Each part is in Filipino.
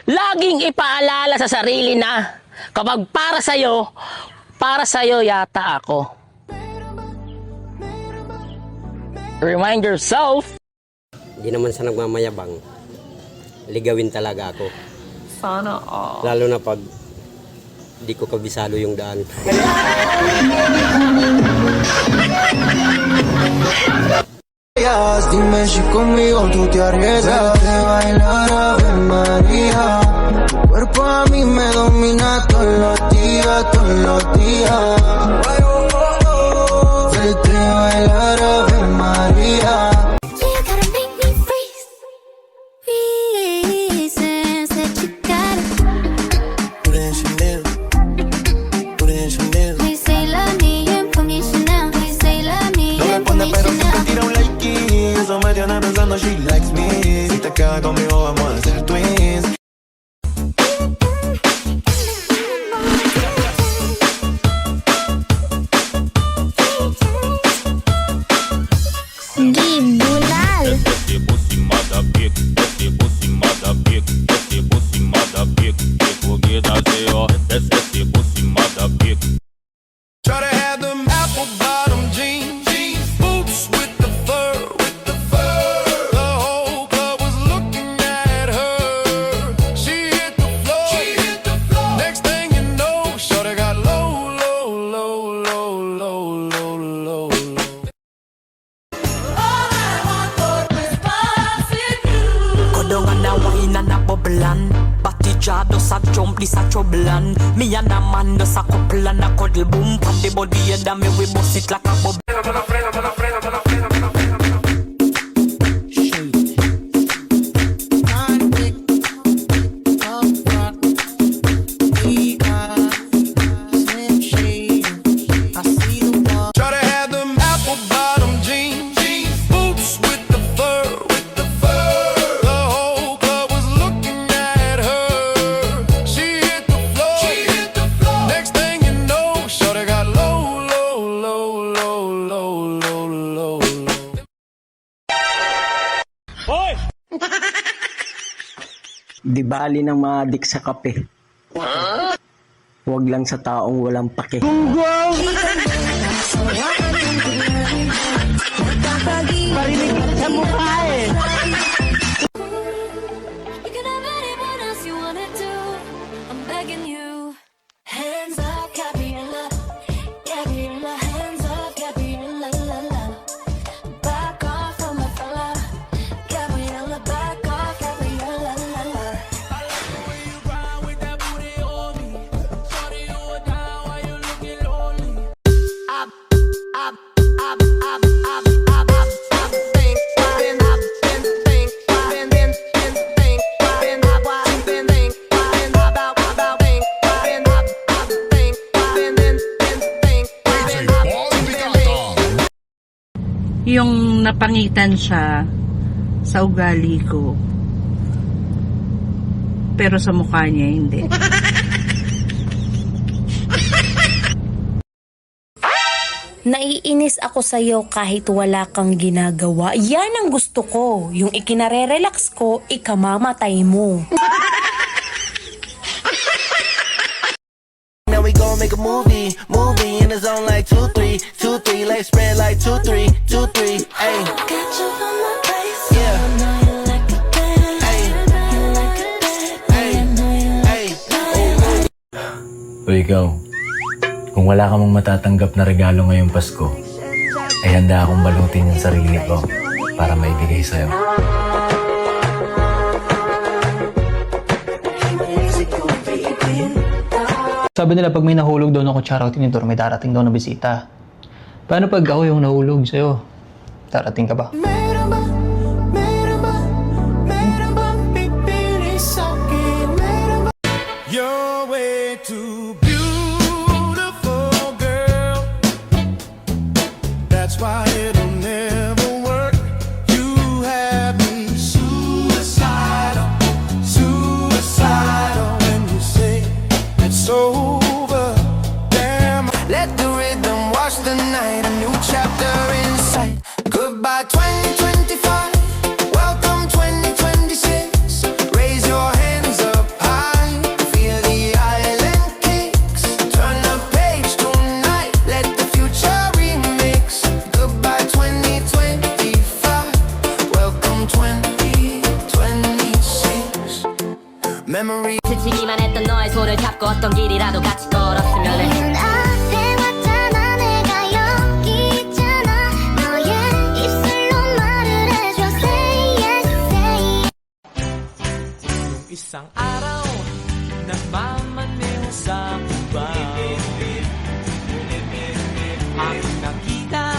laging ipaalala sa sarili na kapag para sa'yo yata ako. Remind yourself. Hindi naman sa nagmamayabang. Ligawin talaga ako. Sana all. Lalo na pag di ko kabisado yung daan. Dime si conmigo tú te arriesgas de bailar Ave María. Tu cuerpo a mí me domina todos los días, todos los días. Vete a bailar Ave María. She likes me. Si te quedas conmigo vamos a ser twins. Gibulal. Try to have them apple bottom jeans, boots with the fur, The whole club was looking at her. She hit the floor. Next thing you know, shorty got low. Kodongan na wainan na boblan. Batijado sa chompli sa choblan. Miya naman do sa koplan na kodl boom. Pati body ya dami we boss it like a bob. Try to have them apple bottom jeans, boots with the fur, The whole club was looking at her. She hit the floor. Next thing you know, shorty got low. Di bali ng maadik sa kape. Huwag lang sa taong walang pake. Marinig sa mukha eh. You can have anyone else you wanna do. I'm begging you. Hands up, Gabriella. Gabriella, hands up, Gabriella, la la. Back off from my fella. Gabriella, back off, Gabriella, la la. Yung napangitan siya sa ugali ko, pero sa mukha niya hindi. Naiinis ako sa'yo kahit wala kang ginagawa. Yan ang gusto ko. Yung ikinare-relax ko, ikamamatay mo. Now we gon' make a movie in the zone like 2-3, like spread like 2-3, ayy. Got you on my place. Yeah. I know you like it bad. You like it bad. I know you like it bad. O ikaw, kung wala ka mong matatanggap na regalo ngayong Pasko, ay handa akong balutin yung sarili ko para maibigay sa'yo. Sabi nila pag may nahulog daw ng kutsara o tinidor, may darating daw na bisita. Paano pag ako yung nahulog sa'yo? Darating ka ba? You're way too beautiful, girl. That's why it'll never work. You have me suicidal when you say it's over. Damn, let the rhythm wash the night. A new chapter in sight. Goodbye 2025. Welcome 2026. Raise your hands up. Memory 스치기만 했던 너의 손을 잡고 어떤 길이라도 같이 걸었으면 해. 앞에 왔잖아 내가 여기 있잖아 너의 입술로 말을 해줘 say yes say Isang araw, nagmamaneho sa kuba. Aking nakita,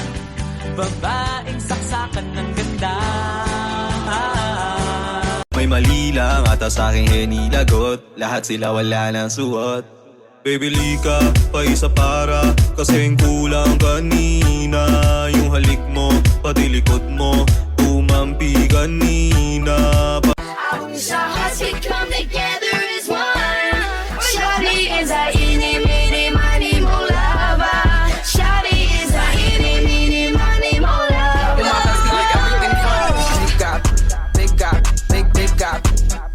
babaeng saksakan ng ganda. may mali lang ata sa aking hinilagot. Lahat sila wala ng suot. Bibili ka pa isa para kasing kulang kanina. Yung halik mo, pati likod mo, umampi kanina. Our hearts we come together as one. Shawty is a eeny, meeny, miny, mo lover. Shawty is a eeny, meeny, miny, mo lover.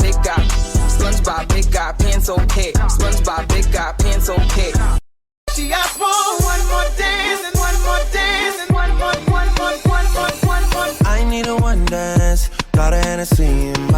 Big got, SpongeBob, big got pants okay. SpongeBob, big got pants okay. She asked for one more dance and one more dance and one more. I need a one dance, got a Hennessy in